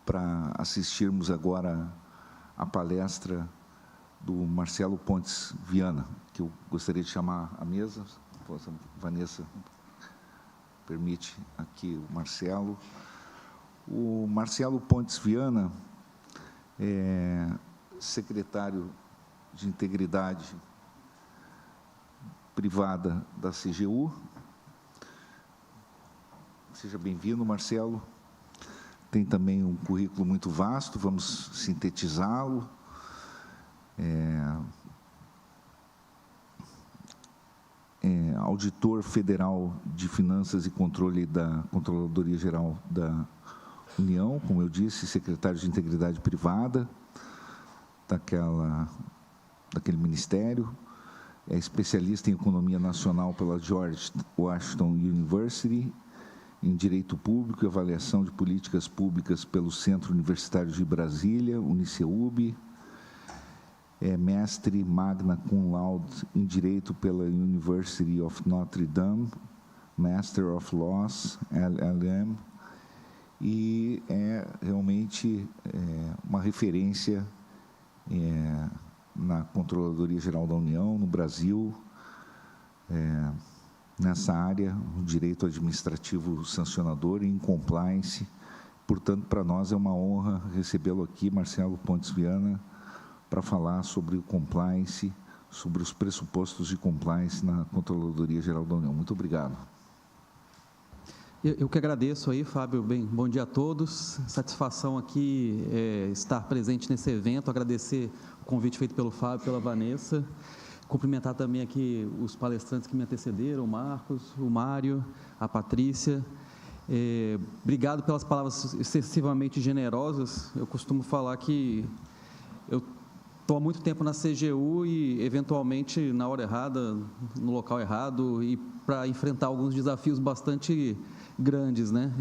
para assistirmos agora a palestra do Marcelo Pontes Viana, que eu gostaria de chamar à mesa. Vanessa, permite aqui o Marcelo. O Marcelo Pontes Viana é secretário de Integridade Privada da CGU. Seja bem-vindo, Marcelo. Tem também um currículo muito vasto, vamos sintetizá-lo. Auditor Federal de Finanças e Controle da Controladoria Geral da União, como eu disse, secretário de Integridade Privada daquele ministério, é especialista em Economia Nacional pela George Washington University, em Direito Público e Avaliação de Políticas Públicas pelo Centro Universitário de Brasília, Uniceub, é mestre magna cum laude em Direito pela University of Notre Dame, Master of Laws, LLM, e é realmente uma referência na Controladoria Geral da União, no Brasil, nessa área, no direito administrativo sancionador e em compliance. Portanto, para nós é uma honra recebê-lo aqui, Marcelo Pontes Viana, para falar sobre o compliance, sobre os pressupostos de compliance na Controladoria Geral da União. Muito obrigado. Eu que agradeço aí, Fábio. Bem, bom dia a todos. Satisfação aqui estar presente nesse evento, agradecer o convite feito pelo Fábio, pela Vanessa, cumprimentar também aqui os palestrantes que me antecederam, o Marcos, o Mário, a Patrícia. Obrigado pelas palavras excessivamente generosas. Eu costumo falar que eu estou há muito tempo na CGU e, eventualmente, na hora errada, no local errado, e para enfrentar alguns desafios bastante grandes, né?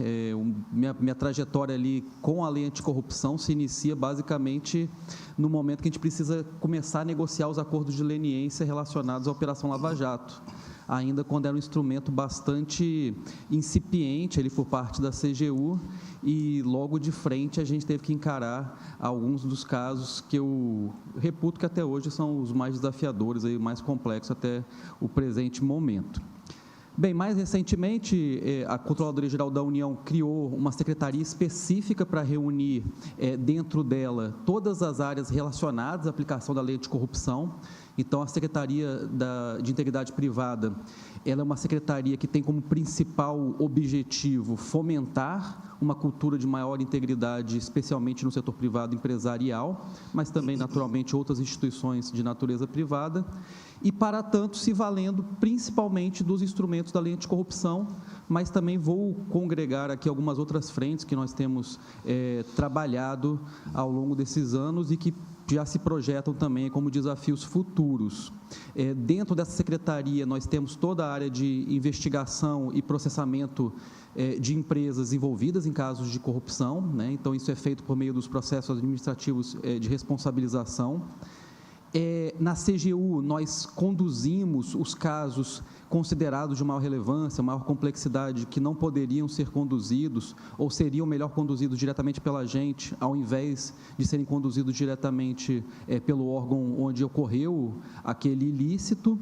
Minha trajetória ali com a lei anticorrupção se inicia basicamente no momento que a gente precisa começar a negociar os acordos de leniência relacionados à Operação Lava Jato, ainda quando era um instrumento bastante incipiente ali por parte da CGU, e logo de frente a gente teve que encarar alguns dos casos que eu reputo que até hoje são os mais desafiadores, aí, mais complexos até o presente momento. Bem, mais recentemente, a Controladoria Geral da União criou uma secretaria específica para reunir dentro dela todas as áreas relacionadas à aplicação da lei anticorrupção. Então, a Secretaria de Integridade Privada, ela é uma secretaria que tem como principal objetivo fomentar uma cultura de maior integridade, especialmente no setor privado empresarial, mas também, naturalmente, outras instituições de natureza privada, e, para tanto, se valendo principalmente dos instrumentos da lei anticorrupção, mas também vou congregar aqui algumas outras frentes que nós temos trabalhado ao longo desses anos e que já se projetam também como desafios futuros. Dentro dessa secretaria, nós temos toda a área de investigação e processamento de empresas envolvidas em casos de corrupção, né? Então, isso é feito por meio dos processos administrativos de responsabilização. Na CGU, nós conduzimos os casos considerados de maior relevância, maior complexidade, que não poderiam ser conduzidos ou seriam melhor conduzidos diretamente pela gente, ao invés de serem conduzidos diretamente pelo órgão onde ocorreu aquele ilícito.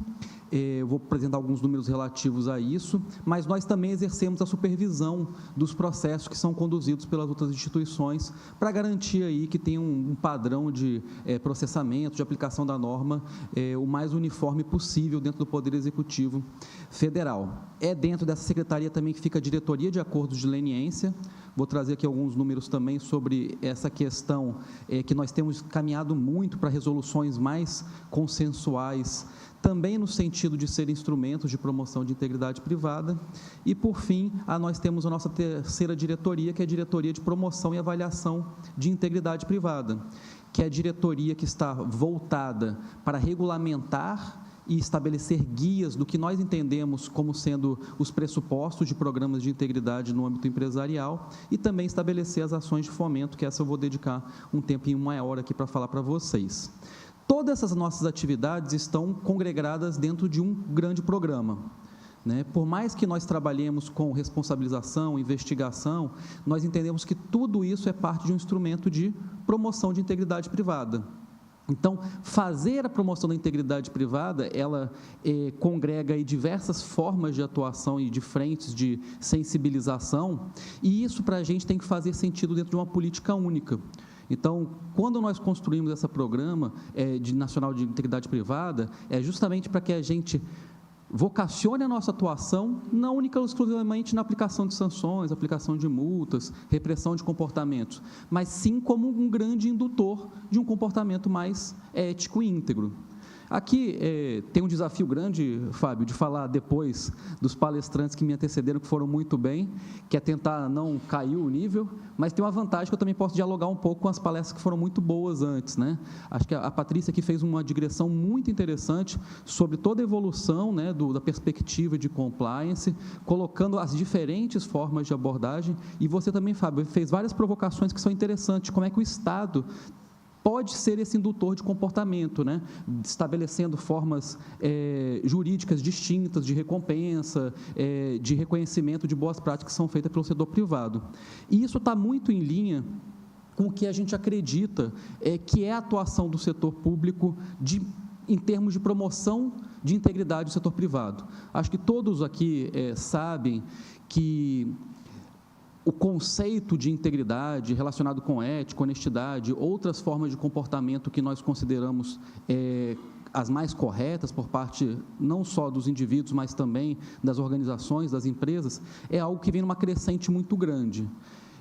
Eu vou apresentar alguns números relativos a isso, mas nós também exercemos a supervisão dos processos que são conduzidos pelas outras instituições, para garantir aí que tem um padrão de processamento, de aplicação da norma, o mais uniforme possível dentro do Poder Executivo Federal. Dentro dessa secretaria também que fica a diretoria de acordos de leniência. Vou trazer aqui alguns números também sobre essa questão, que nós temos caminhado muito para resoluções mais consensuais, também no sentido de ser instrumentos de promoção de integridade privada. E, por fim, nós temos a nossa terceira diretoria, que é a Diretoria de Promoção e Avaliação de Integridade Privada, que é a diretoria que está voltada para regulamentar e estabelecer guias do que nós entendemos como sendo os pressupostos de programas de integridade no âmbito empresarial, e também estabelecer as ações de fomento, que essa eu vou dedicar um tempinho maior aqui para falar para vocês. Todas essas nossas atividades estão congregadas dentro de um grande programa. né? Por mais que nós trabalhemos com responsabilização, investigação, nós entendemos que tudo isso é parte de um instrumento de promoção de integridade privada. Então, fazer a promoção da integridade privada, ela congrega aí diversas formas de atuação e de frentes de sensibilização, e isso para a gente tem que fazer sentido dentro de uma política única. Então, quando nós construímos esse programa nacional de integridade privada, é justamente para que a gente vocacione a nossa atuação não única exclusivamente na aplicação de sanções, aplicação de multas, repressão de comportamentos, mas sim como um grande indutor de um comportamento mais ético e íntegro. Aqui tem um desafio grande, Fábio, de falar depois dos palestrantes que me antecederam, que foram muito bem, que é tentar não cair o nível, mas tem uma vantagem que eu também posso dialogar um pouco com as palestras que foram muito boas antes, né? Acho que a Patrícia aqui fez uma digressão muito interessante sobre toda a evolução, né, da perspectiva de compliance, colocando as diferentes formas de abordagem, e você também, Fábio, fez várias provocações que são interessantes, como é que o Estado pode ser esse indutor de comportamento, né? Estabelecendo formas jurídicas distintas de recompensa, de reconhecimento de boas práticas que são feitas pelo setor privado. E isso está muito em linha com o que a gente acredita que é a atuação do setor público em termos de promoção de integridade do setor privado. Acho que todos aqui sabem que o conceito de integridade relacionado com ética, honestidade, outras formas de comportamento que nós consideramos as mais corretas por parte não só dos indivíduos, mas também das organizações, das empresas, é algo que vem numa crescente muito grande.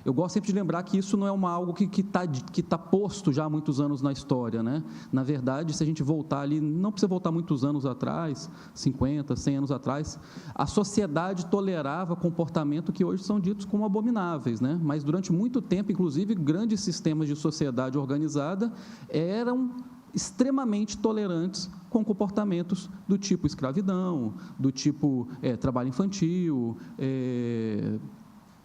Eu gosto sempre de lembrar que isso não é algo que tá posto já há muitos anos na história, né? Na verdade, se a gente voltar ali, não precisa voltar muitos anos atrás, 50, 100 anos atrás, a sociedade tolerava comportamento que hoje são ditos como abomináveis, né? Mas durante muito tempo, inclusive, grandes sistemas de sociedade organizada eram extremamente tolerantes com comportamentos do tipo escravidão, do tipo trabalho infantil,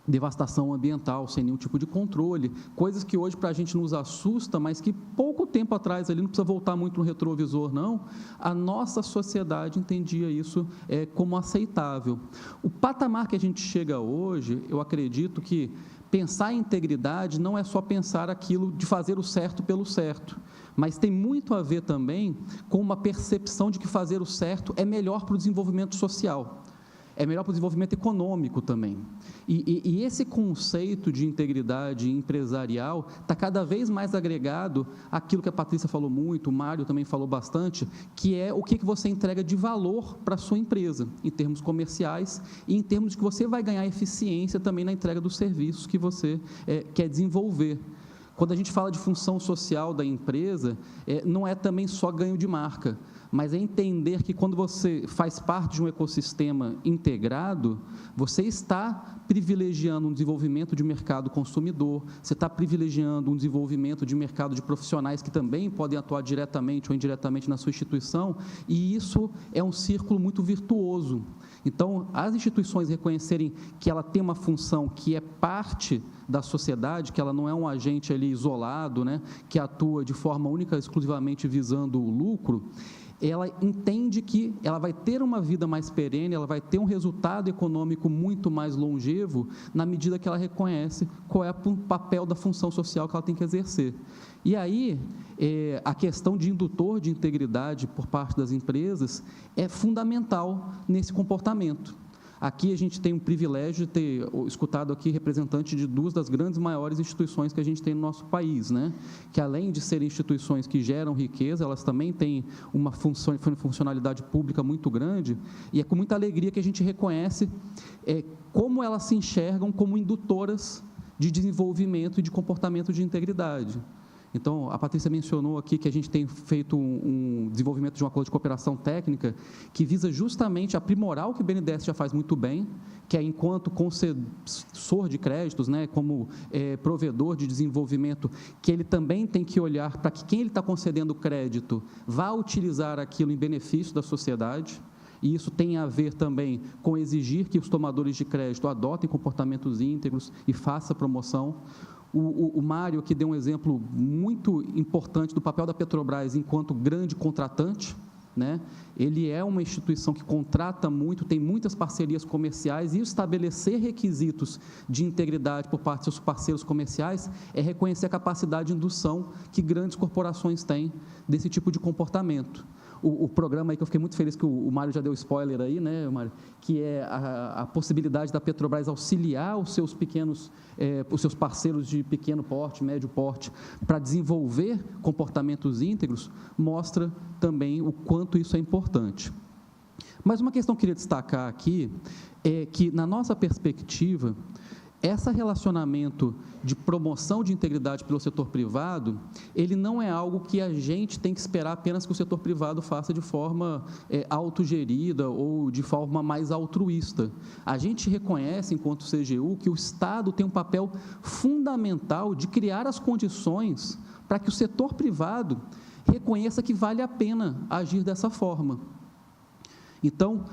devastação ambiental sem nenhum tipo de controle, coisas que hoje para a gente nos assusta, mas que pouco tempo atrás, ali não precisa voltar muito no retrovisor não, a nossa sociedade entendia isso como aceitável. O patamar que a gente chega hoje, eu acredito que pensar em integridade não é só pensar aquilo de fazer o certo pelo certo, mas tem muito a ver também com uma percepção de que fazer o certo é melhor para o desenvolvimento social. É melhor para o desenvolvimento econômico também. E esse conceito de integridade empresarial está cada vez mais agregado àquilo que a Patrícia falou muito, o Mário também falou bastante, que é o que você entrega de valor para a sua empresa, em termos comerciais e em termos de que você vai ganhar eficiência também na entrega dos serviços que você quer desenvolver. Quando a gente fala de função social da empresa, não é também só ganho de marca, mas é entender que quando você faz parte de um ecossistema integrado, você está privilegiando um desenvolvimento de mercado consumidor, você está privilegiando um desenvolvimento de mercado de profissionais que também podem atuar diretamente ou indiretamente na sua instituição, e isso é um círculo muito virtuoso. Então, as instituições reconhecerem que ela tem uma função que é parte da sociedade, que ela não é um agente ali isolado, né, que atua de forma única, exclusivamente visando o lucro, ela entende que ela vai ter uma vida mais perene, ela vai ter um resultado econômico muito mais longevo, na medida que ela reconhece qual é o papel da função social que ela tem que exercer. E aí, a questão de indutor de integridade por parte das empresas é fundamental nesse comportamento. Aqui a gente tem um privilégio de ter escutado aqui representantes de duas das grandes maiores instituições que a gente tem no nosso país, né? Que além de serem instituições que geram riqueza, elas também têm uma funcionalidade pública muito grande, e é com muita alegria que a gente reconhece como elas se enxergam como indutoras de desenvolvimento e de comportamento de integridade. Então, a Patrícia mencionou aqui que a gente tem feito um desenvolvimento de um acordo de cooperação técnica que visa justamente aprimorar o que o BNDES já faz muito bem, que é enquanto concessor de créditos, né, como provedor de desenvolvimento, que ele também tem que olhar para que quem ele está concedendo crédito vá utilizar aquilo em benefício da sociedade. E isso tem a ver também com exigir que os tomadores de crédito adotem comportamentos íntegros e façam promoção. O Mário aqui deu um exemplo muito importante do papel da Petrobras enquanto grande contratante, né? Ele é uma instituição que contrata muito, tem muitas parcerias comerciais, e estabelecer requisitos de integridade por parte dos seus parceiros comerciais é reconhecer a capacidade de indução que grandes corporações têm desse tipo de comportamento. O programa aí que eu fiquei muito feliz que o Mário já deu spoiler aí, né, Mário, que é a possibilidade da Petrobras auxiliar os seus pequenos, os seus parceiros de pequeno porte, médio porte, para desenvolver comportamentos íntegros, mostra também o quanto isso é importante. Mas uma questão que eu queria destacar aqui é que, na nossa perspectiva, esse relacionamento de promoção de integridade pelo setor privado, ele não é algo que a gente tem que esperar apenas que o setor privado faça de forma autogerida ou de forma mais altruísta. A gente reconhece, enquanto CGU, que o Estado tem um papel fundamental de criar as condições para que o setor privado reconheça que vale a pena agir dessa forma. Então,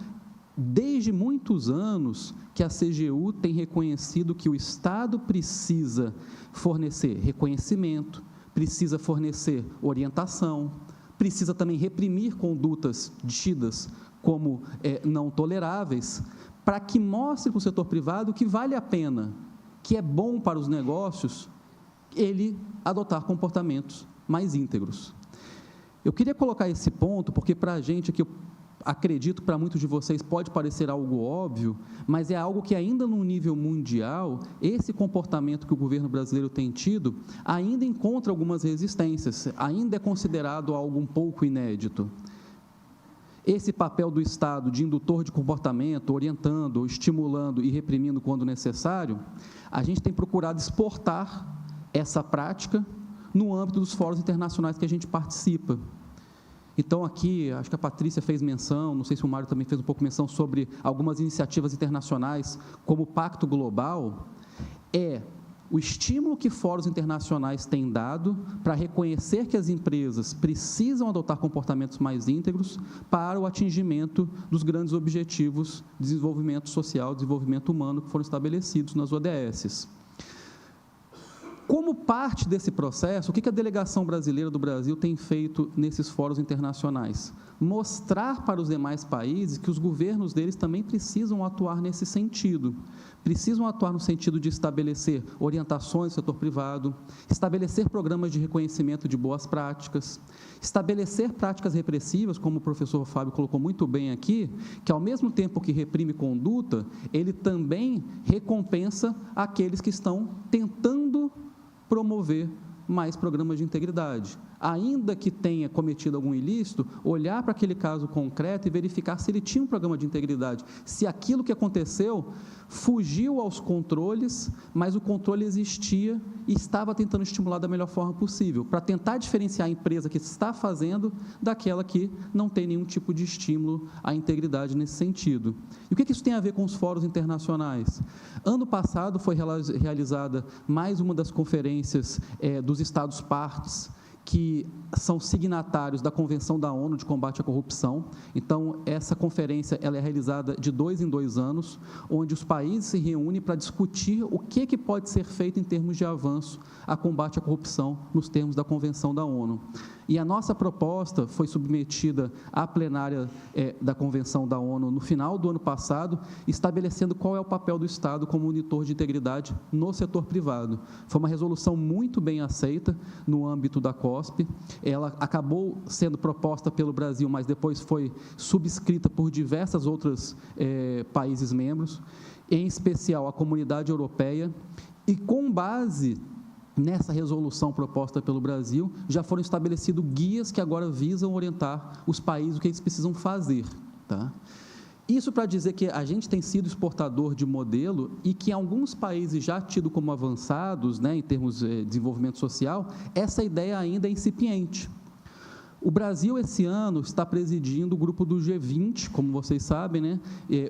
desde muitos anos que a CGU tem reconhecido que o Estado precisa fornecer reconhecimento, precisa fornecer orientação, precisa também reprimir condutas tidas como não toleráveis, para que mostre para o setor privado que vale a pena, que é bom para os negócios, ele adotar comportamentos mais íntegros. Eu queria colocar esse ponto, porque para a gente aqui, acredito que para muitos de vocês pode parecer algo óbvio, mas é algo que ainda no nível mundial, esse comportamento que o governo brasileiro tem tido, ainda encontra algumas resistências, ainda é considerado algo um pouco inédito. Esse papel do Estado de indutor de comportamento, orientando, estimulando e reprimindo quando necessário, a gente tem procurado exportar essa prática no âmbito dos fóruns internacionais que a gente participa. Então, aqui, acho que a Patrícia fez menção, não sei se o Mário também fez um pouco menção sobre algumas iniciativas internacionais, como o Pacto Global, o estímulo que fóruns internacionais têm dado para reconhecer que as empresas precisam adotar comportamentos mais íntegros para o atingimento dos grandes objetivos de desenvolvimento social, desenvolvimento humano que foram estabelecidos nas ODSs. Como parte desse processo, o que a delegação brasileira do Brasil tem feito nesses fóruns internacionais? Mostrar para os demais países que os governos deles também precisam atuar nesse sentido. Precisam atuar no sentido de estabelecer orientações do setor privado, estabelecer programas de reconhecimento de boas práticas, estabelecer práticas repressivas, como o professor Fábio colocou muito bem aqui, que ao mesmo tempo que reprime conduta, ele também recompensa aqueles que estão tentando promover mais programas de integridade. Ainda que tenha cometido algum ilícito, olhar para aquele caso concreto e verificar se ele tinha um programa de integridade, se aquilo que aconteceu fugiu aos controles, mas o controle existia e estava tentando estimular da melhor forma possível, para tentar diferenciar a empresa que está fazendo daquela que não tem nenhum tipo de estímulo à integridade nesse sentido. E o que isso tem a ver com os fóruns internacionais? Ano passado foi realizada mais uma das conferências dos Estados-partes, que são signatários da Convenção da ONU de Combate à Corrupção. Então, essa conferência ela é realizada de 2 em 2 anos, onde os países se reúnem para discutir o que pode ser feito em termos de avanço a combate à corrupção nos termos da Convenção da ONU. E a nossa proposta foi submetida à plenária da Convenção da ONU no final do ano passado, estabelecendo qual é o papel do Estado como monitor de integridade no setor privado. Foi uma resolução muito bem aceita no âmbito da COSP. Ela acabou sendo proposta pelo Brasil, mas depois foi subscrita por diversos outros países membros, em especial a Comunidade Europeia, e com base nessa resolução proposta pelo Brasil, já foram estabelecidos guias que agora visam orientar os países o que eles precisam fazer. Tá? Isso para dizer que a gente tem sido exportador de modelo e que alguns países já tido como avançados, né, em termos de desenvolvimento social, essa ideia ainda é incipiente. O Brasil, esse ano, está presidindo o grupo do G20, como vocês sabem, né?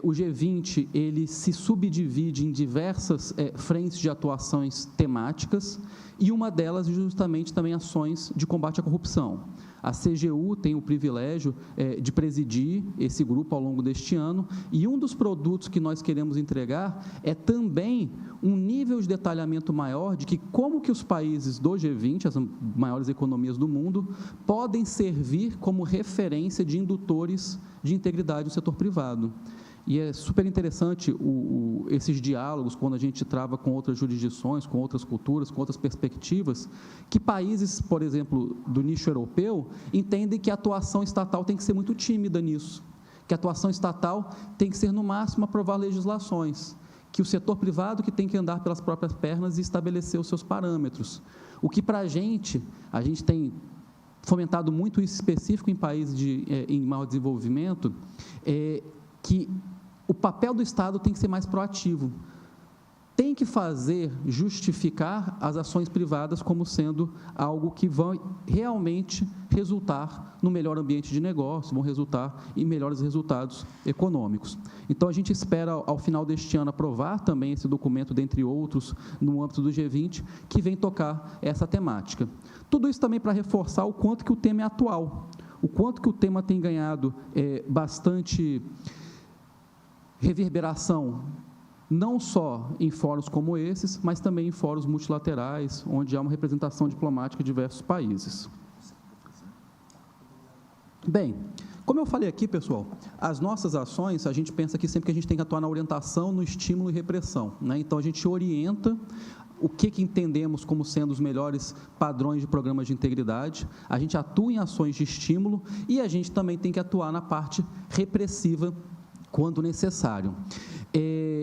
O G20, ele se subdivide em diversas frentes de atuações temáticas, e uma delas, justamente, também ações de combate à corrupção. A CGU tem o privilégio de presidir esse grupo ao longo deste ano, e um dos produtos que nós queremos entregar é também um nível de detalhamento maior de que como que os países do G20, as maiores economias do mundo, podem servir como referência de indutores de integridade do setor privado. E é super interessante esses diálogos, quando a gente trava com outras jurisdições, com outras culturas, com outras perspectivas, que países, por exemplo, do nicho europeu, entendem que a atuação estatal tem que ser muito tímida nisso, que a atuação estatal tem que ser, no máximo, aprovar legislações, que o setor privado que tem que andar pelas próprias pernas e estabelecer os seus parâmetros. O que, para a gente tem fomentado muito isso específico em países em maior desenvolvimento, é que o papel do Estado tem que ser mais proativo, tem que justificar as ações privadas como sendo algo que vai realmente resultar no melhor ambiente de negócio, vão resultar em melhores resultados econômicos. Então, a gente espera, ao final deste ano, aprovar também esse documento, dentre outros, no âmbito do G20, que vem tocar essa temática. Tudo isso também para reforçar o quanto que o tema é atual, o quanto que o tema tem ganhado bastante reverberação, não só em fóruns como esses, mas também em fóruns multilaterais, onde há uma representação diplomática de diversos países. Bem, como eu falei aqui, pessoal, as nossas ações, a gente pensa que sempre que a gente tem que atuar na orientação, no estímulo e repressão, né? Então, a gente orienta o que entendemos como sendo os melhores padrões de programas de integridade, a gente atua em ações de estímulo e a gente também tem que atuar na parte repressiva quando necessário.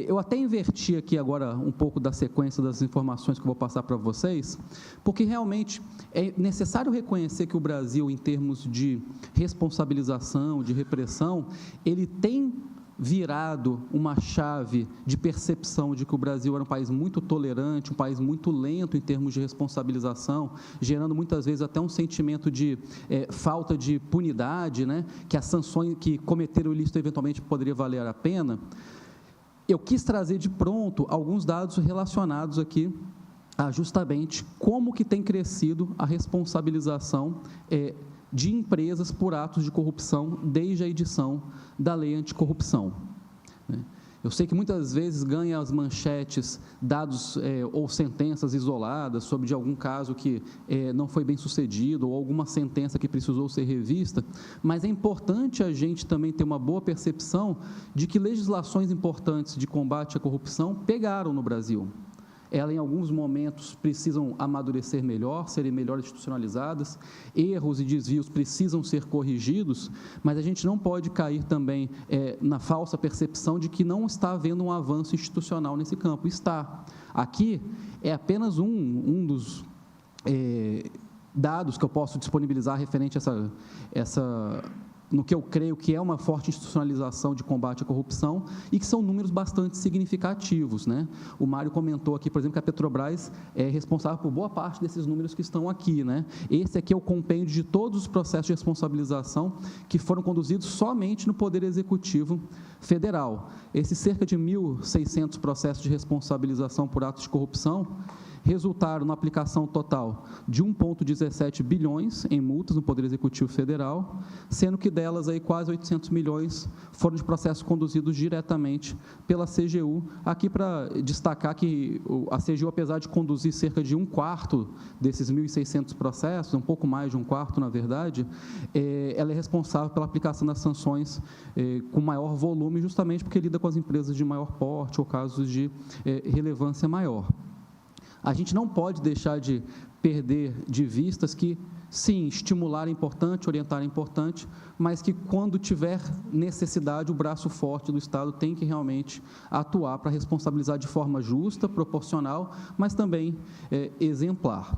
Eu até inverti aqui agora um pouco da sequência das informações que eu vou passar para vocês, porque realmente é necessário reconhecer que o Brasil, em termos de responsabilização, de repressão, ele tem virado uma chave de percepção de que o Brasil era um país muito tolerante, um país muito lento em termos de responsabilização, gerando muitas vezes até um sentimento de falta de punidade, né? Que as sanções que cometeram o ilícito eventualmente poderia valer a pena. Eu quis trazer de pronto alguns dados relacionados aqui a justamente como que tem crescido a responsabilização de empresas por atos de corrupção desde a edição da Lei Anticorrupção. Eu sei que muitas vezes ganha as manchetes dados ou sentenças isoladas sobre de algum caso que não foi bem sucedido ou alguma sentença que precisou ser revista, mas é importante a gente também ter uma boa percepção de que legislações importantes de combate à corrupção pegaram no Brasil. Elas, em alguns momentos, precisam amadurecer melhor, serem melhor institucionalizadas, erros e desvios precisam ser corrigidos, mas a gente não pode cair também na falsa percepção de que não está havendo um avanço institucional nesse campo. Está. Aqui é apenas um dos dados que eu posso disponibilizar referente a no que eu creio que é uma forte institucionalização de combate à corrupção e que são números bastante significativos, né? O Mário comentou aqui, por exemplo, que a Petrobras é responsável por boa parte desses números que estão aqui, né? Esse aqui é o compêndio de todos os processos de responsabilização que foram conduzidos somente no Poder Executivo Federal. Esses cerca de 1.600 processos de responsabilização por atos de corrupção resultaram na aplicação total de 1,17 bilhões em multas no Poder Executivo Federal, sendo que delas aí quase 800 milhões foram de processos conduzidos diretamente pela CGU. Aqui para destacar que a CGU, apesar de conduzir cerca de 1/4 desses 1.600 processos, um pouco mais de 1/4, na verdade, ela é responsável pela aplicação das sanções com maior volume, justamente porque lida com as empresas de maior porte ou casos de relevância maior. A gente não pode deixar de perder de vistas que, sim, estimular é importante, orientar é importante, mas que, quando tiver necessidade, o braço forte do Estado tem que realmente atuar para responsabilizar de forma justa, proporcional, mas também exemplar.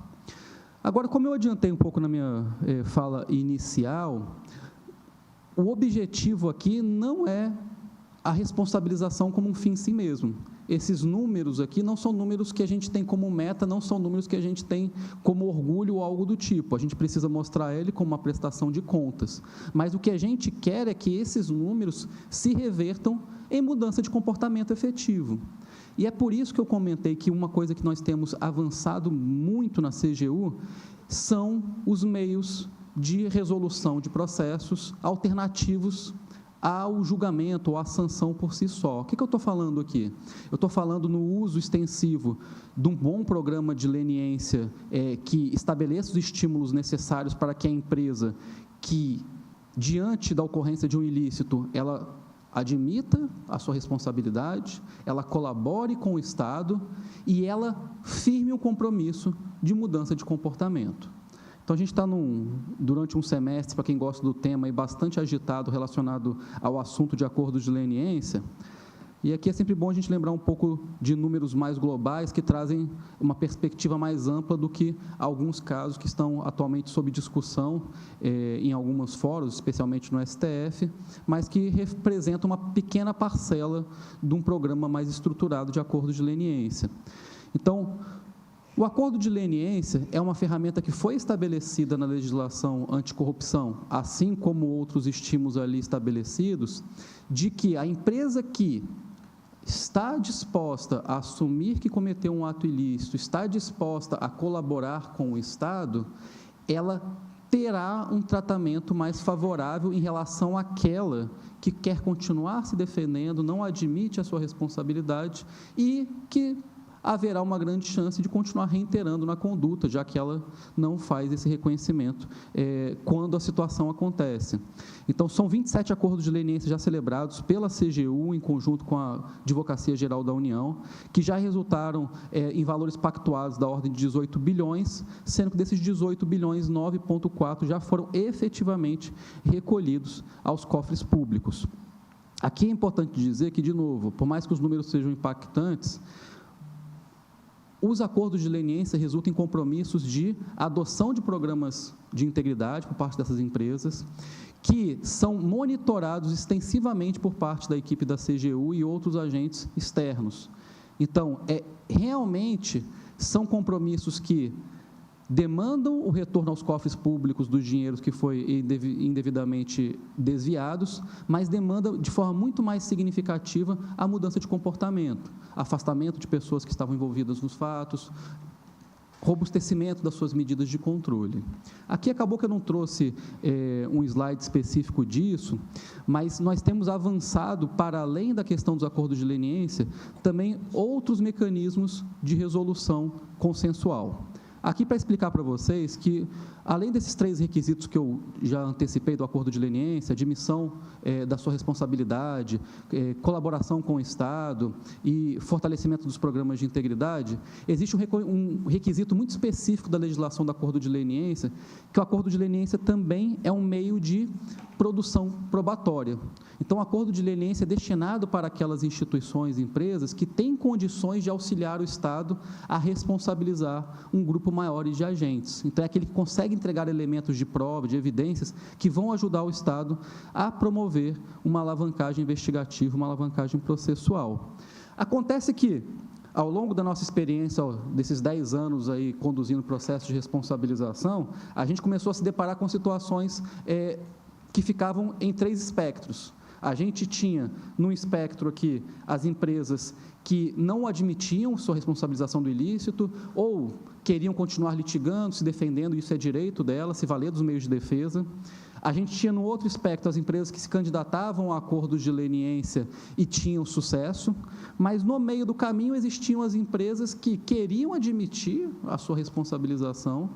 Agora, como eu adiantei um pouco na minha fala inicial, o objetivo aqui não é a responsabilização como um fim em si mesmo. Esses números aqui não são números que a gente tem como meta, não são números que a gente tem como orgulho ou algo do tipo. A gente precisa mostrar ele como uma prestação de contas. Mas o que a gente quer é que esses números se revertam em mudança de comportamento efetivo. E é por isso que eu comentei que uma coisa que nós temos avançado muito na CGU são os meios de resolução de processos alternativos ao julgamento ou à sanção por si só. O que eu estou falando aqui? Eu estou falando no uso extensivo de um bom programa de leniência que estabeleça os estímulos necessários para que a empresa que, diante da ocorrência de um ilícito, ela admita a sua responsabilidade, ela colabore com o Estado e ela firme um compromisso de mudança de comportamento. Então, a gente está durante um semestre, para quem gosta do tema, bastante agitado relacionado ao assunto de acordos de leniência, e aqui é sempre bom a gente lembrar um pouco de números mais globais que trazem uma perspectiva mais ampla do que alguns casos que estão atualmente sob discussão em alguns fóruns, especialmente no STF, mas que representam uma pequena parcela de um programa mais estruturado de acordos de leniência. Então, o acordo de leniência é uma ferramenta que foi estabelecida na legislação anticorrupção, assim como outros estímulos ali estabelecidos, de que a empresa que está disposta a assumir que cometeu um ato ilícito, está disposta a colaborar com o Estado, ela terá um tratamento mais favorável em relação àquela que quer continuar se defendendo, não admite a sua responsabilidade e que haverá uma grande chance de continuar reiterando na conduta, já que ela não faz esse reconhecimento quando a situação acontece. Então, são 27 acordos de leniência já celebrados pela CGU, em conjunto com a Advocacia Geral da União, que já resultaram em valores pactuados da ordem de 18 bilhões, sendo que desses 18 bilhões, 9,4 já foram efetivamente recolhidos aos cofres públicos. Aqui é importante dizer que, de novo, por mais que os números sejam impactantes, os acordos de leniência resultam em compromissos de adoção de programas de integridade por parte dessas empresas, que são monitorados extensivamente por parte da equipe da CGU e outros agentes externos. Então, realmente são compromissos que demandam o retorno aos cofres públicos dos dinheiros que foi indevidamente desviados, mas demandam de forma muito mais significativa a mudança de comportamento, afastamento de pessoas que estavam envolvidas nos fatos, robustecimento das suas medidas de controle. Aqui acabou que eu não trouxe um slide específico disso, mas nós temos avançado, para além da questão dos acordos de leniência, também outros mecanismos de resolução consensual. Aqui, para explicar para vocês que, além desses 3 requisitos que eu já antecipei do acordo de leniência, admissão da sua responsabilidade, colaboração com o Estado e fortalecimento dos programas de integridade, existe um requisito muito específico da legislação do acordo de leniência, que o acordo de leniência também é um meio de produção probatória. Então, o acordo de leniência é destinado para aquelas instituições e empresas que têm condições de auxiliar o Estado a responsabilizar um grupo maior de agentes. Então, é aquele que consegue entregar elementos de prova, de evidências, que vão ajudar o Estado a promover uma alavancagem investigativa, uma alavancagem processual. Acontece que, ao longo da nossa experiência, desses 10 anos aí conduzindo o processo de responsabilização, a gente começou a se deparar com situações que ficavam em 3 espectros. A gente tinha, num espectro aqui, as empresas que não admitiam sua responsabilização do ilícito ou queriam continuar litigando, se defendendo, isso é direito delas, se valer dos meios de defesa. A gente tinha, no outro espectro, as empresas que se candidatavam a acordos de leniência e tinham sucesso, mas, no meio do caminho, existiam as empresas que queriam admitir a sua responsabilização,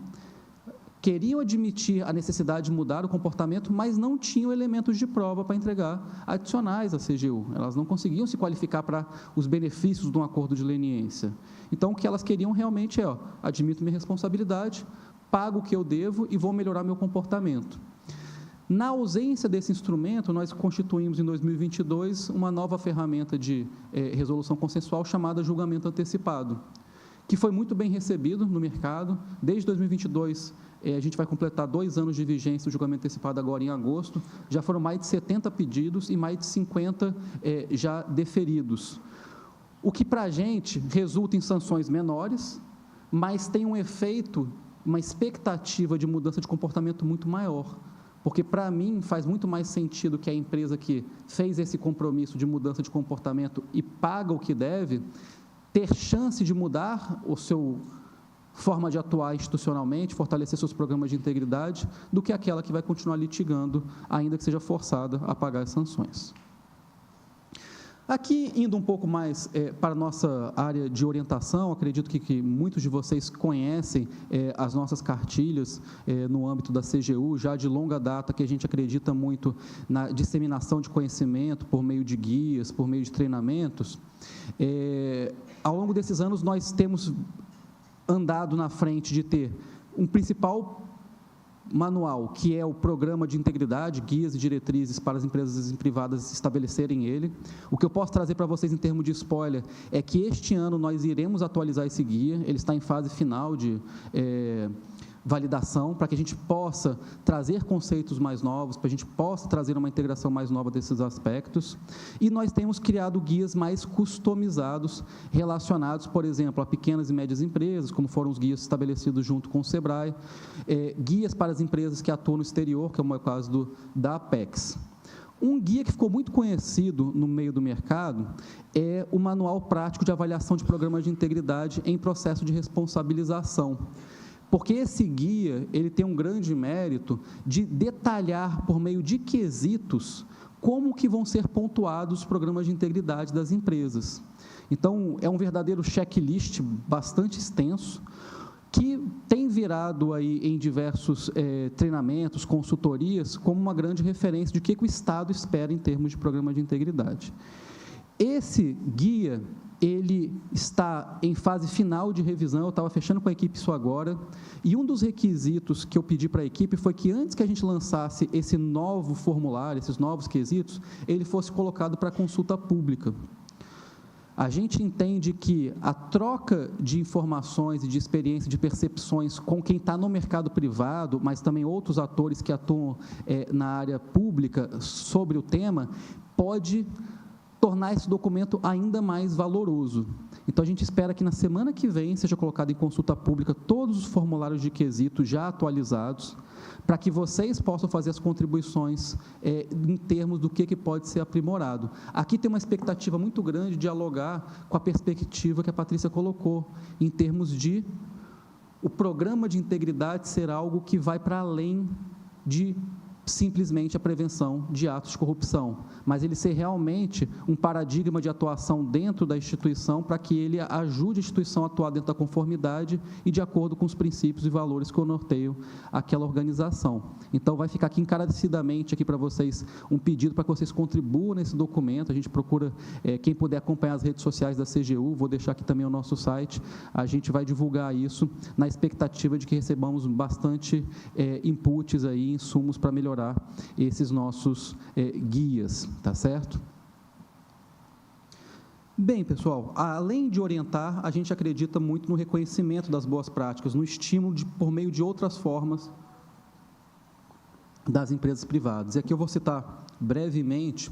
queriam admitir a necessidade de mudar o comportamento, mas não tinham elementos de prova para entregar adicionais à CGU. Elas não conseguiam se qualificar para os benefícios de um acordo de leniência. Então, o que elas queriam realmente é, admito minha responsabilidade, pago o que eu devo e vou melhorar meu comportamento. Na ausência desse instrumento, nós constituímos, em 2022, uma nova ferramenta de resolução consensual chamada julgamento antecipado, que foi muito bem recebido no mercado. Desde 2022, a gente vai completar 2 anos de vigência do julgamento antecipado agora em agosto. Já foram mais de 70 pedidos e mais de 50 já deferidos. O que, para a gente, resulta em sanções menores, mas tem um efeito, uma expectativa de mudança de comportamento muito maior. Porque, para mim, faz muito mais sentido que a empresa que fez esse compromisso de mudança de comportamento e paga o que deve, ter chance de mudar forma de atuar institucionalmente, fortalecer seus programas de integridade, do que aquela que vai continuar litigando, ainda que seja forçada a pagar as sanções. Aqui, indo um pouco mais para a nossa área de orientação, acredito que muitos de vocês conhecem as nossas cartilhas no âmbito da CGU, já de longa data, que a gente acredita muito na disseminação de conhecimento por meio de guias, por meio de treinamentos. Ao longo desses anos, nós temos andado na frente de ter um principal manual, que é o Programa de Integridade, guias e diretrizes para as empresas privadas estabelecerem ele. O que eu posso trazer para vocês em termos de spoiler é que este ano nós iremos atualizar esse guia, ele está em fase final de validação, para que a gente possa trazer conceitos mais novos, para a gente possa trazer uma integração mais nova desses aspectos, e nós temos criado guias mais customizados, relacionados, por exemplo, a pequenas e médias empresas, como foram os guias estabelecidos junto com o SEBRAE, guias para as empresas que atuam no exterior, que é o caso da Apex. Um guia que ficou muito conhecido no meio do mercado é o Manual Prático de Avaliação de Programas de Integridade em Processo de Responsabilização. Porque esse guia, ele tem um grande mérito de detalhar, por meio de quesitos, como que vão ser pontuados os programas de integridade das empresas. Então, é um verdadeiro checklist bastante extenso, que tem virado aí em diversos treinamentos, consultorias, como uma grande referência de o que o Estado espera em termos de programa de integridade. Esse guia, ele está em fase final de revisão, eu estava fechando com a equipe isso agora, e um dos requisitos que eu pedi para a equipe foi que antes que a gente lançasse esse novo formulário, esses novos quesitos, ele fosse colocado para consulta pública. A gente entende que a troca de informações e de experiência, de percepções com quem está no mercado privado, mas também outros atores que atuam na área pública sobre o tema, pode tornar esse documento ainda mais valoroso. Então, a gente espera que na semana que vem seja colocado em consulta pública todos os formulários de quesito já atualizados, para que vocês possam fazer as contribuições em termos do que pode ser aprimorado. Aqui tem uma expectativa muito grande de dialogar com a perspectiva que a Patrícia colocou, em termos de o programa de integridade ser algo que vai para além de simplesmente a prevenção de atos de corrupção, mas ele ser realmente um paradigma de atuação dentro da instituição para que ele ajude a instituição a atuar dentro da conformidade e de acordo com os princípios e valores que norteiam aquela organização. Então, vai ficar aqui encarecidamente aqui para vocês um pedido para que vocês contribuam nesse documento. A gente procura, quem puder acompanhar as redes sociais da CGU, vou deixar aqui também o nosso site, a gente vai divulgar isso na expectativa de que recebamos bastante inputs aí, insumos para melhorar esses nossos guias, tá certo? Bem, pessoal, além de orientar, a gente acredita muito no reconhecimento das boas práticas, no estímulo por meio de outras formas das empresas privadas. E aqui eu vou citar brevemente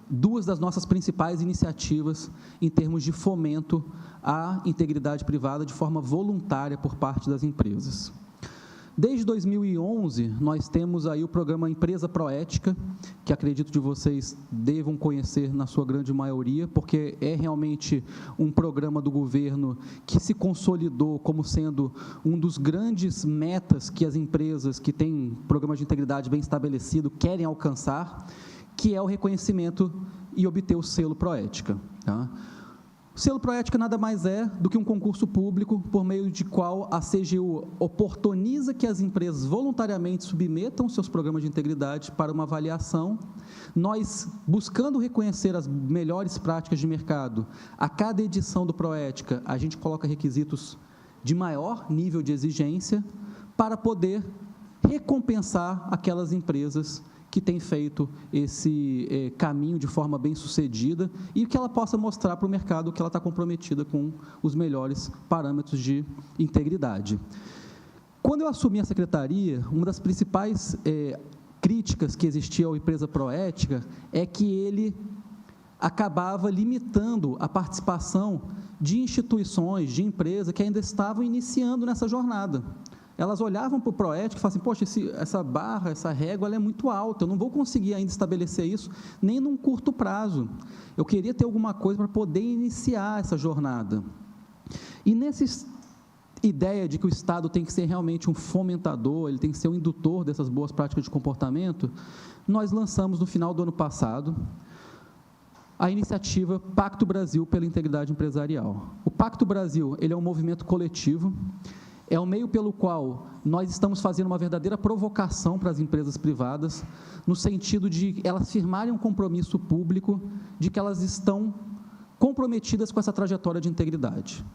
duas das nossas principais iniciativas em termos de fomento à integridade privada de forma voluntária por parte das empresas. Desde 2011, nós temos aí o programa Empresa Proética, que acredito que vocês devam conhecer na sua grande maioria, porque é realmente um programa do governo que se consolidou como sendo um dos grandes metas que as empresas que têm programas de integridade bem estabelecido querem alcançar, que é o reconhecimento e obter o selo Proética, tá? O selo Proética nada mais é do que um concurso público por meio de qual a CGU oportuniza que as empresas voluntariamente submetam seus programas de integridade para uma avaliação. Nós, buscando reconhecer as melhores práticas de mercado, a cada edição do Proética, a gente coloca requisitos de maior nível de exigência para poder recompensar aquelas empresas que tem feito esse caminho de forma bem sucedida e que ela possa mostrar para o mercado que ela está comprometida com os melhores parâmetros de integridade. Quando eu assumi a secretaria, uma das principais críticas que existia à Empresa Proética é que ele acabava limitando a participação de instituições, de empresas que ainda estavam iniciando nessa jornada. Elas olhavam para o Proética e falavam assim, poxa, essa barra, essa régua, ela é muito alta, eu não vou conseguir ainda estabelecer isso, nem num curto prazo. Eu queria ter alguma coisa para poder iniciar essa jornada. E nessa ideia de que o Estado tem que ser realmente um fomentador, ele tem que ser um indutor dessas boas práticas de comportamento, nós lançamos no final do ano passado a iniciativa Pacto Brasil pela Integridade Empresarial. O Pacto Brasil, ele é um movimento coletivo, é o meio pelo qual nós estamos fazendo uma verdadeira provocação para as empresas privadas, no sentido de elas firmarem um compromisso público de que elas estão comprometidas com essa trajetória de integridade.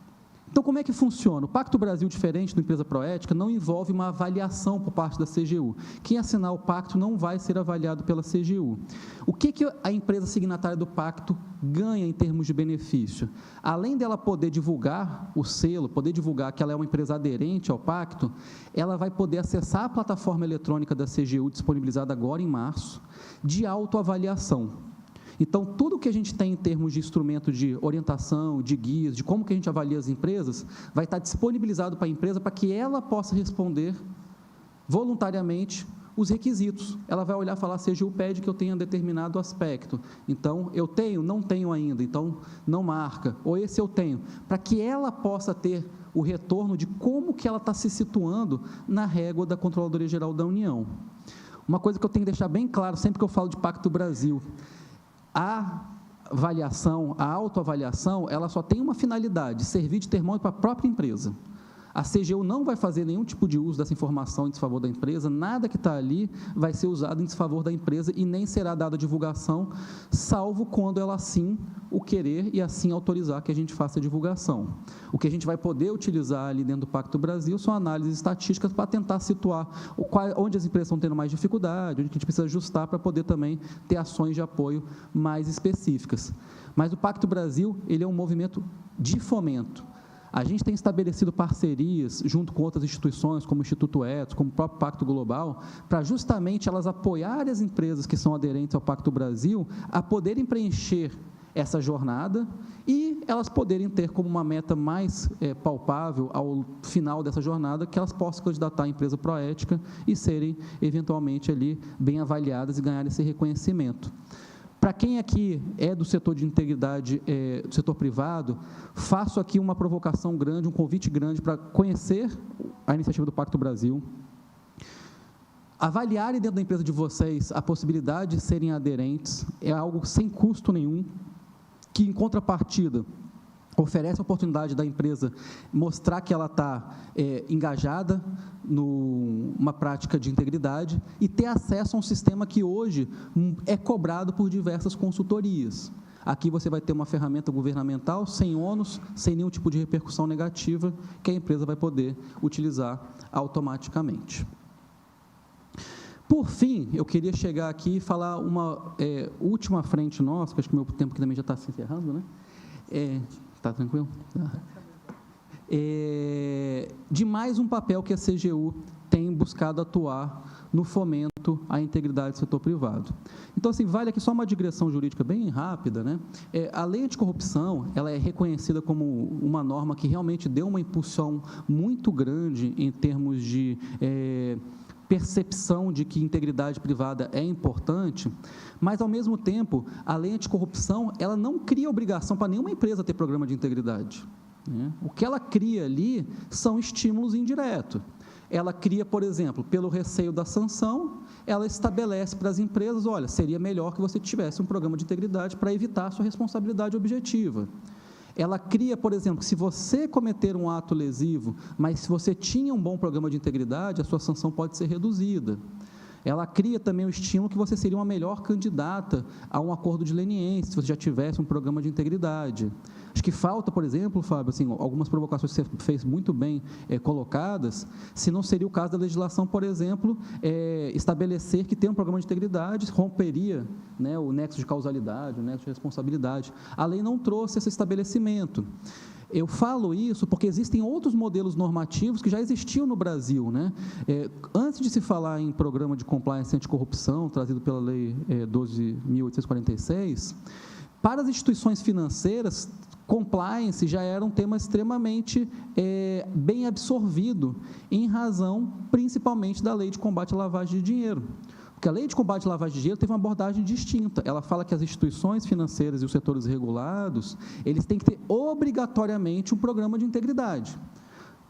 Então, como é que funciona? O Pacto Brasil, diferente do Empresa Proética, não envolve uma avaliação por parte da CGU. Quem assinar o pacto não vai ser avaliado pela CGU. O que a empresa signatária do pacto ganha em termos de benefício? Além dela poder divulgar o selo, poder divulgar que ela é uma empresa aderente ao pacto, ela vai poder acessar a plataforma eletrônica da CGU, disponibilizada agora em março, de autoavaliação. Então, tudo que a gente tem em termos de instrumento de orientação, de guias, de como que a gente avalia as empresas, vai estar disponibilizado para a empresa para que ela possa responder voluntariamente os requisitos. Ela vai olhar e falar, a CGU pede que eu tenha determinado aspecto. Então, eu tenho? Não tenho ainda, então não marca. Ou esse eu tenho. Para que ela possa ter o retorno de como que ela está se situando na régua da Controladoria Geral da União. Uma coisa que eu tenho que deixar bem claro, sempre que eu falo de Pacto Brasil, a avaliação, a autoavaliação, ela só tem uma finalidade, servir de termômetro para a própria empresa. A CGU não vai fazer nenhum tipo de uso dessa informação em desfavor da empresa, nada que está ali vai ser usado em desfavor da empresa e nem será dada divulgação, salvo quando ela assim o querer e assim autorizar que a gente faça a divulgação. O que a gente vai poder utilizar ali dentro do Pacto Brasil são análises estatísticas para tentar situar onde as empresas estão tendo mais dificuldade, onde a gente precisa ajustar para poder também ter ações de apoio mais específicas. Mas o Pacto Brasil, ele é um movimento de fomento. A gente tem estabelecido parcerias junto com outras instituições, como o Instituto Etos, como o próprio Pacto Global, para justamente elas apoiarem as empresas que são aderentes ao Pacto Brasil a poderem preencher essa jornada e elas poderem ter como uma meta mais palpável ao final dessa jornada, que elas possam candidatar à empresa proética e serem eventualmente ali bem avaliadas e ganharem esse reconhecimento. Para quem aqui é do setor de integridade, do setor privado, faço aqui uma provocação grande, um convite grande para conhecer a iniciativa do Pacto Brasil, avaliarem dentro da empresa de vocês a possibilidade de serem aderentes, é algo sem custo nenhum, que em contrapartida oferece a oportunidade da empresa mostrar que ela está engajada numa prática de integridade e ter acesso a um sistema que hoje é cobrado por diversas consultorias. Aqui você vai ter uma ferramenta governamental sem ônus, sem nenhum tipo de repercussão negativa, que a empresa vai poder utilizar automaticamente. Por fim, eu queria chegar aqui e falar uma última frente nossa, que acho que o meu tempo aqui também já está se encerrando, né? Está tranquilo? De mais um papel que a CGU tem buscado atuar no fomento à integridade do setor privado. Então, assim, vale aqui só uma digressão jurídica bem rápida, né? A lei anticorrupção, ela é reconhecida como uma norma que realmente deu uma impulsão muito grande em termos de percepção de que integridade privada é importante, mas, ao mesmo tempo, a lei anticorrupção, ela não cria obrigação para nenhuma empresa ter programa de integridade, né? O que ela cria ali são estímulos indiretos. Ela cria, por exemplo, pelo receio da sanção, ela estabelece para as empresas, olha, seria melhor que você tivesse um programa de integridade para evitar a sua responsabilidade objetiva. Ela cria, por exemplo, que se você cometer um ato lesivo, mas se você tinha um bom programa de integridade, a sua sanção pode ser reduzida. Ela cria também o estímulo que você seria uma melhor candidata a um acordo de leniência, se você já tivesse um programa de integridade. Acho que falta, por exemplo, Fábio, assim, algumas provocações que você fez muito bem colocadas, se não seria o caso da legislação, por exemplo, estabelecer que ter um programa de integridade romperia, né, o nexo de causalidade, o nexo de responsabilidade. A lei não trouxe esse estabelecimento. Eu falo isso porque existem outros modelos normativos que já existiam no Brasil, né? Antes de se falar em programa de compliance anticorrupção, trazido pela Lei 12.846, para as instituições financeiras, compliance já era um tema extremamente bem absorvido, em razão, principalmente, da Lei de Combate à Lavagem de Dinheiro. Porque a Lei de Combate à Lavagem de Dinheiro teve uma abordagem distinta. Ela fala que as instituições financeiras e os setores regulados, eles têm que ter obrigatoriamente um programa de integridade,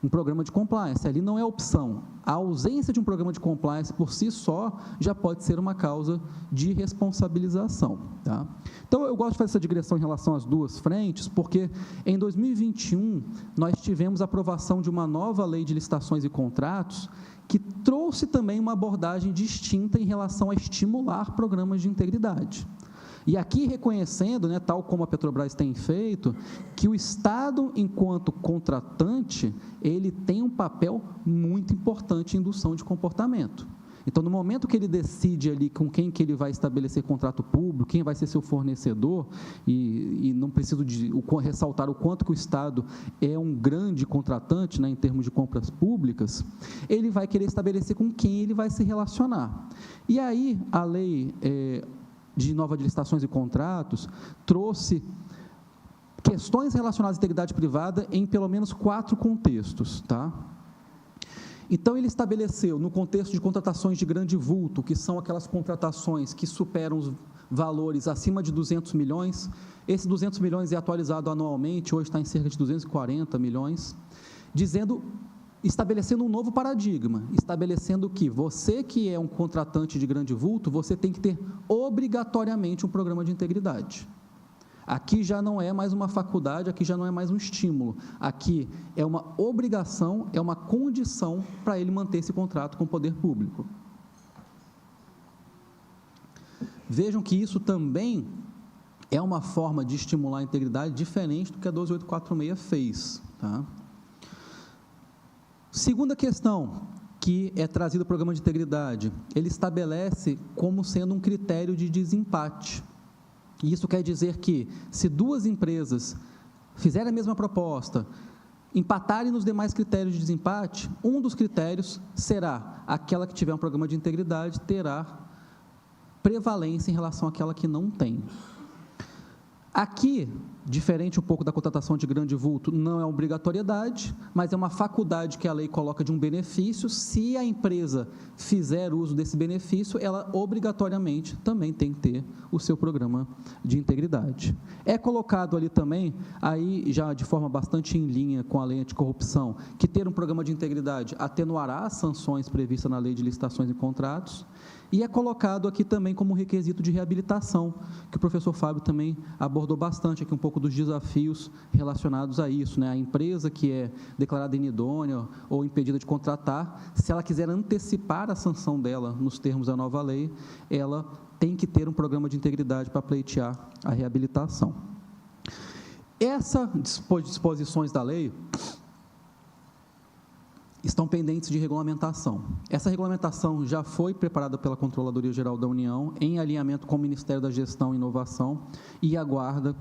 um programa de compliance. Ali não é opção. A ausência de um programa de compliance por si só já pode ser uma causa de responsabilização. Tá? Então, eu gosto de fazer essa digressão em relação às duas frentes, porque em 2021 nós tivemos a aprovação de uma nova lei de licitações e contratos que trouxe também uma abordagem distinta em relação a estimular programas de integridade. E aqui reconhecendo, né, tal como a Petrobras tem feito, que o Estado, enquanto contratante, ele tem um papel muito importante em indução de comportamento. Então, no momento que ele decide ali com quem que ele vai estabelecer contrato público, quem vai ser seu fornecedor, e não preciso ressaltar o quanto que o Estado é um grande contratante, né, em termos de compras públicas, ele vai querer estabelecer com quem ele vai se relacionar. E aí, a lei de nova de licitações e contratos trouxe questões relacionadas à integridade privada em pelo menos 4 contextos, tá? Então, ele estabeleceu, no contexto de contratações de grande vulto, que são aquelas contratações que superam os valores acima de 200 milhões, esse 200 milhões é atualizado anualmente, hoje está em cerca de 240 milhões, estabelecendo um novo paradigma, estabelecendo que você que é um contratante de grande vulto, você tem que ter obrigatoriamente um programa de integridade. Aqui já não é mais uma faculdade, aqui já não é mais um estímulo, aqui é uma obrigação, é uma condição para ele manter esse contrato com o poder público. Vejam que isso também é uma forma de estimular a integridade diferente do que a 12846 fez. Tá? Segunda questão, que é trazida o programa de integridade, ele estabelece como sendo um critério de desempate. E isso quer dizer que, se 2 empresas fizerem a mesma proposta, empatarem nos demais critérios de desempate, um dos critérios será aquela que tiver um programa de integridade, terá prevalência em relação àquela que não tem. Aqui, diferente um pouco da contratação de grande vulto, não é uma obrigatoriedade, mas é uma faculdade que a lei coloca de um benefício. Se a empresa fizer uso desse benefício, ela obrigatoriamente também tem que ter o seu programa de integridade. É colocado ali também, aí já de forma bastante em linha com a lei anticorrupção, que ter um programa de integridade atenuará as sanções previstas na lei de licitações e contratos, e é colocado aqui também como requisito de reabilitação, que o professor Fábio também abordou bastante aqui um pouco dos desafios relacionados a isso, né? A empresa que é declarada inidônea ou impedida de contratar, se ela quiser antecipar a sanção dela nos termos da nova lei, ela tem que ter um programa de integridade para pleitear a reabilitação. Essas disposições da lei estão pendentes de regulamentação. Essa regulamentação já foi preparada pela Controladoria Geral da União, em alinhamento com o Ministério da Gestão e Inovação, e aguarda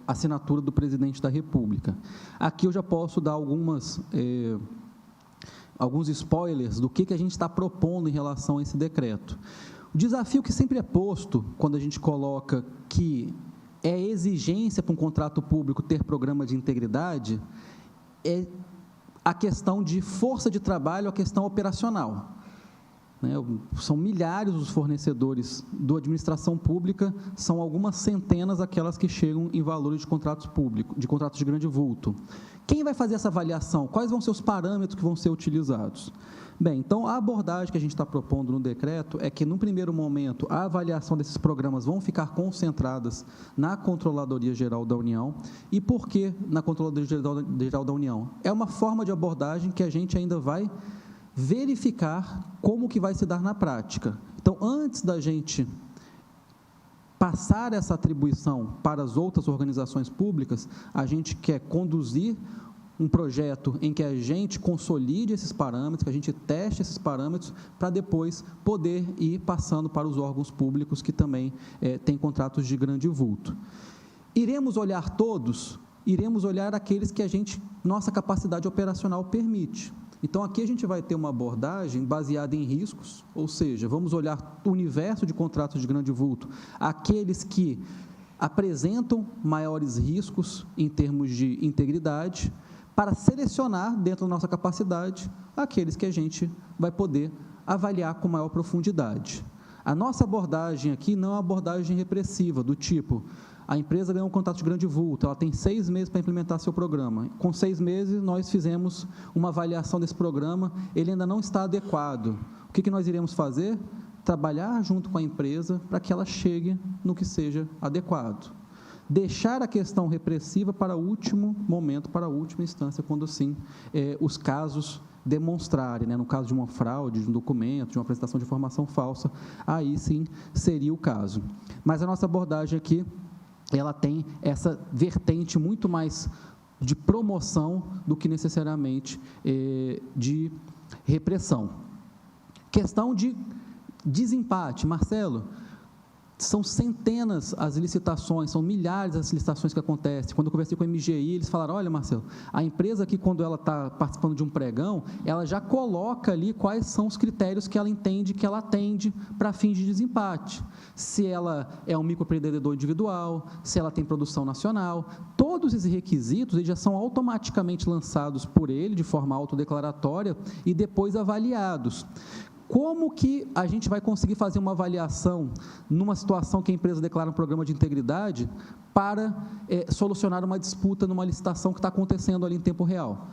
assinatura do Presidente da República. Aqui eu já posso dar alguns spoilers do que a gente está propondo em relação a esse decreto. O desafio que sempre é posto, quando a gente coloca que é exigência para um contrato público ter programa de integridade, é a questão de força de trabalho, a questão operacional. São milhares os fornecedores da administração pública, são algumas centenas aquelas que chegam em valores de contratos públicos, de contratos de grande vulto. Quem vai fazer essa avaliação? Quais vão ser os parâmetros que vão ser utilizados? Bem, então, a abordagem que a gente está propondo no decreto é que, no primeiro momento, a avaliação desses programas vão ficar concentradas na Controladoria Geral da União. E por que na Controladoria Geral da União? É uma forma de abordagem que a gente ainda vai verificar como que vai se dar na prática. Então, antes da gente passar essa atribuição para as outras organizações públicas, a gente quer conduzir um projeto em que a gente consolide esses parâmetros, que a gente teste esses parâmetros, para depois poder ir passando para os órgãos públicos que também têm contratos de grande vulto. Iremos olhar todos? Iremos olhar aqueles que nossa capacidade operacional permite. Então, aqui a gente vai ter uma abordagem baseada em riscos, ou seja, vamos olhar o universo de contratos de grande vulto, aqueles que apresentam maiores riscos em termos de integridade, para selecionar, dentro da nossa capacidade, aqueles que a gente vai poder avaliar com maior profundidade. A nossa abordagem aqui não é uma abordagem repressiva, do tipo, a empresa ganhou um contrato de grande vulto, ela tem 6 meses para implementar seu programa. Com 6 meses, nós fizemos uma avaliação desse programa, ele ainda não está adequado. O que nós iremos fazer? Trabalhar junto com a empresa para que ela chegue no que seja adequado. Deixar a questão repressiva para o último momento, para a última instância, quando sim os casos demonstrarem, no caso de uma fraude, de um documento, de uma apresentação de informação falsa, aí sim seria o caso. Mas a nossa abordagem aqui, ela tem essa vertente muito mais de promoção do que necessariamente de repressão. Questão de desempate, Marcelo, são centenas as licitações, são milhares as licitações que acontecem. Quando eu conversei com a MGI, eles falaram, olha, Marcelo, a empresa aqui, quando ela está participando de um pregão, ela já coloca ali quais são os critérios que ela entende que ela atende para fins de desempate. Se ela é um microempreendedor individual, se ela tem produção nacional, todos esses requisitos eles já são automaticamente lançados por ele, de forma autodeclaratória, e depois avaliados. Como que a gente vai conseguir fazer uma avaliação numa situação que a empresa declara um programa de integridade para solucionar uma disputa numa licitação que está acontecendo ali em tempo real?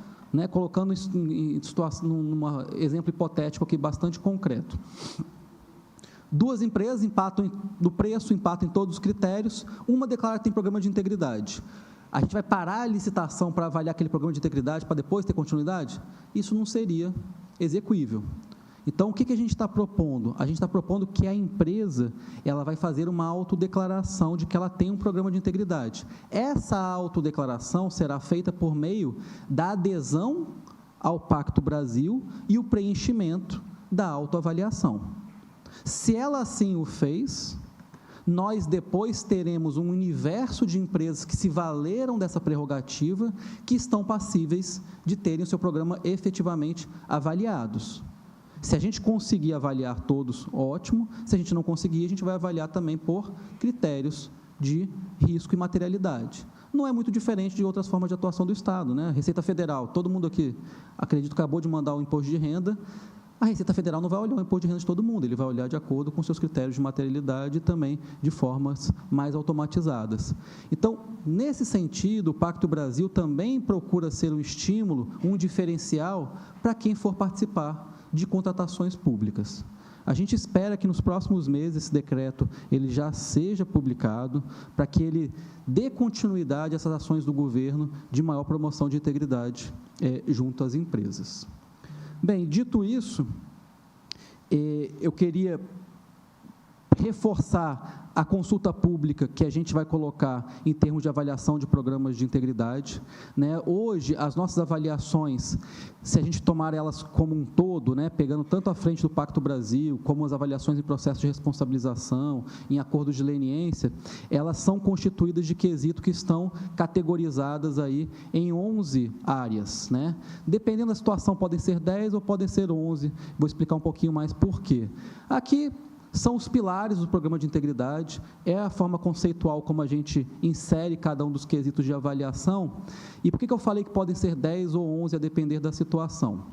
Colocando em situação, num exemplo hipotético aqui bastante concreto. 2 empresas empatam no preço, empatam em todos os critérios, uma declara que tem programa de integridade. A gente vai parar a licitação para avaliar aquele programa de integridade para depois ter continuidade? Isso não seria execuível. Então, o que a gente está propondo? A gente está propondo que a empresa ela vai fazer uma autodeclaração de que ela tem um programa de integridade. Essa autodeclaração será feita por meio da adesão ao Pacto Brasil e o preenchimento da autoavaliação. Se ela assim o fez, nós depois teremos um universo de empresas que se valeram dessa prerrogativa, que estão passíveis de terem o seu programa efetivamente avaliados. Se a gente conseguir avaliar todos, ótimo. Se a gente não conseguir, a gente vai avaliar também por critérios de risco e materialidade. Não é muito diferente de outras formas de atuação do Estado, Receita Federal, todo mundo aqui, acredito, acabou de mandar o imposto de renda. A Receita Federal não vai olhar o imposto de renda de todo mundo, ele vai olhar de acordo com seus critérios de materialidade e também de formas mais automatizadas. Então, nesse sentido, o Pacto Brasil também procura ser um estímulo, um diferencial para quem for participar de contratações públicas. A gente espera que nos próximos meses esse decreto ele já seja publicado para que ele dê continuidade a essas ações do governo de maior promoção de integridade junto às empresas. Bem, dito isso, eu queria reforçar a consulta pública que a gente vai colocar em termos de avaliação de programas de integridade. Hoje, as nossas avaliações, se a gente tomar elas como um todo, pegando tanto à frente do Pacto Brasil, como as avaliações em processo de responsabilização, em acordos de leniência, elas são constituídas de quesitos que estão categorizadas aí em 11 áreas. Dependendo da situação, podem ser 10 ou podem ser 11. Vou explicar um pouquinho mais por quê. Aqui, são os pilares do programa de integridade, é a forma conceitual como a gente insere cada um dos quesitos de avaliação. E por que eu falei que podem ser 10 ou 11, a depender da situação?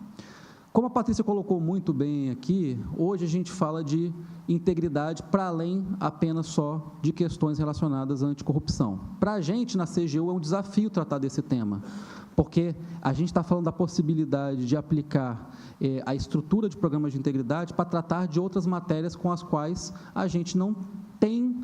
Como a Patrícia colocou muito bem aqui, hoje a gente fala de integridade para além apenas só de questões relacionadas à anticorrupção. Para a gente, na CGU, é um desafio tratar desse tema, porque a gente está falando da possibilidade de aplicar a estrutura de programas de integridade para tratar de outras matérias com as quais a gente não tem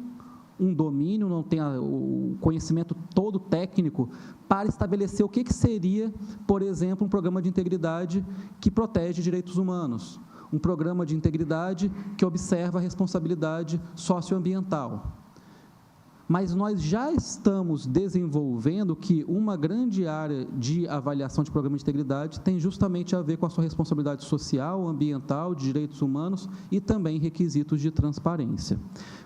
um domínio, não tem o conhecimento todo técnico para estabelecer o que seria, por exemplo, um programa de integridade que protege direitos humanos, um programa de integridade que observa a responsabilidade socioambiental. Mas nós já estamos desenvolvendo que uma grande área de avaliação de programa de integridade tem justamente a ver com a sua responsabilidade social, ambiental, de direitos humanos e também requisitos de transparência.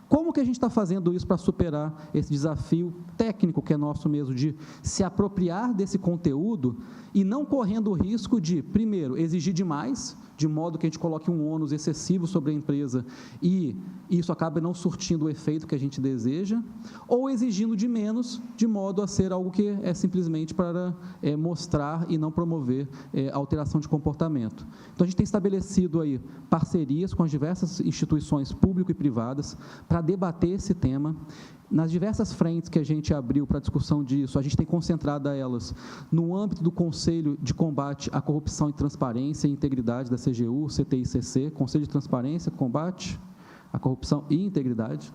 Como que a gente está fazendo isso para superar esse desafio técnico que é nosso mesmo, de se apropriar desse conteúdo e não correndo o risco de, primeiro, exigir demais, de modo que a gente coloque um ônus excessivo sobre a empresa e isso acaba não surtindo o efeito que a gente deseja, ou exigindo de menos, de modo a ser algo que é simplesmente para mostrar e não promover alteração de comportamento. Então, a gente tem estabelecido aí parcerias com as diversas instituições públicas e privadas para debater esse tema. Nas diversas frentes que a gente abriu para a discussão disso, a gente tem concentrado elas no âmbito do Conselho de Combate à Corrupção e Transparência e Integridade da CGU, CTI-CC, Conselho de Transparência, Combate à Corrupção e Integridade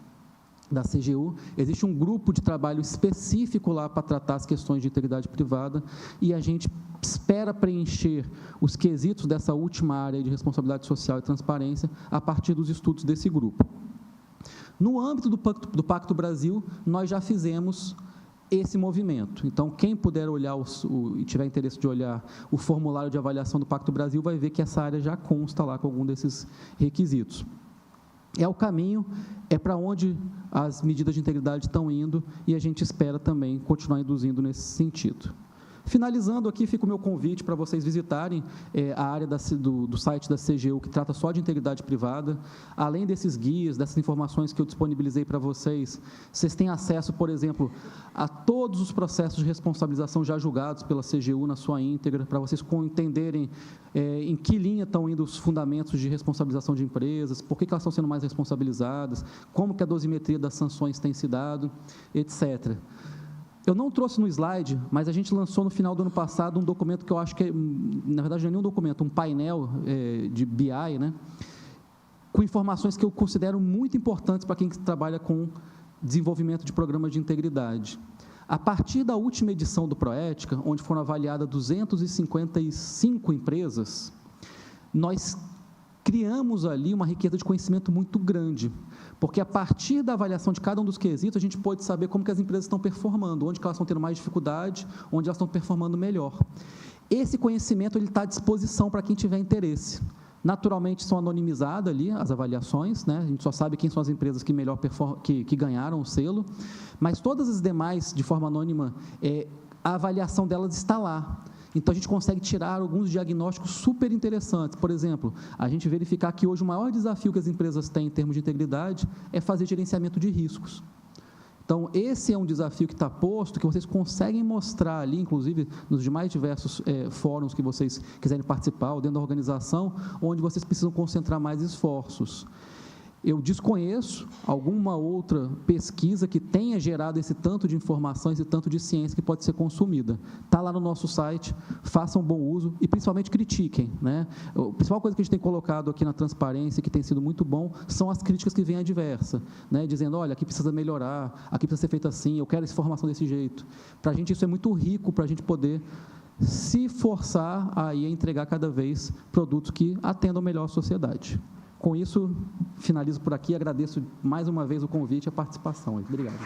da CGU. Existe um grupo de trabalho específico lá para tratar as questões de integridade privada e a gente espera preencher os quesitos dessa última área de responsabilidade social e transparência a partir dos estudos desse grupo. No âmbito do Pacto Brasil, nós já fizemos esse movimento. Então, quem puder olhar e tiver interesse de olhar o formulário de avaliação do Pacto Brasil, vai ver que essa área já consta lá com algum desses requisitos. É o caminho, é para onde as medidas de integridade estão indo e a gente espera também continuar induzindo nesse sentido. Finalizando aqui, fica o meu convite para vocês visitarem a área do site da CGU, que trata só de integridade privada. Além desses guias, dessas informações que eu disponibilizei para vocês, vocês têm acesso, por exemplo, a todos os processos de responsabilização já julgados pela CGU na sua íntegra, para vocês entenderem em que linha estão indo os fundamentos de responsabilização de empresas, por que elas estão sendo mais responsabilizadas, como que a dosimetria das sanções tem se dado, etc. Eu não trouxe no slide, mas a gente lançou no final do ano passado um documento que eu acho que, na verdade, não é nenhum documento, um painel de BI, né, com informações que eu considero muito importantes para quem trabalha com desenvolvimento de programas de integridade. A partir da última edição do Proética, onde foram avaliadas 255 empresas, nós criamos ali uma riqueza de conhecimento muito grande, porque a partir da avaliação de cada um dos quesitos, a gente pode saber como que as empresas estão performando, onde que elas estão tendo mais dificuldade, onde elas estão performando melhor. Esse conhecimento está à disposição para quem tiver interesse. Naturalmente, são anonimizadas ali as avaliações, né? A gente só sabe quem são as empresas que melhor que ganharam o selo, mas todas as demais, de forma anônima, a avaliação delas está lá. Então, a gente consegue tirar alguns diagnósticos super interessantes. Por exemplo, a gente verificar que hoje o maior desafio que as empresas têm em termos de integridade é fazer gerenciamento de riscos. Então, esse é um desafio que está posto, que vocês conseguem mostrar ali, inclusive nos demais diversos fóruns que vocês quiserem participar, ou dentro da organização, onde vocês precisam concentrar mais esforços. Eu desconheço alguma outra pesquisa que tenha gerado esse tanto de informação, esse tanto de ciência que pode ser consumida. Está lá no nosso site, façam bom uso e, principalmente, critiquem, né? A principal coisa que a gente tem colocado aqui na transparência, que tem sido muito bom, são as críticas que vêm adversa, né? Dizendo, olha, aqui precisa melhorar, aqui precisa ser feito assim, eu quero essa informação desse jeito. Para a gente isso é muito rico, para a gente poder se forçar a entregar cada vez produtos que atendam melhor a sociedade. Com isso, finalizo por aqui, agradeço mais uma vez o convite e a participação. Obrigado.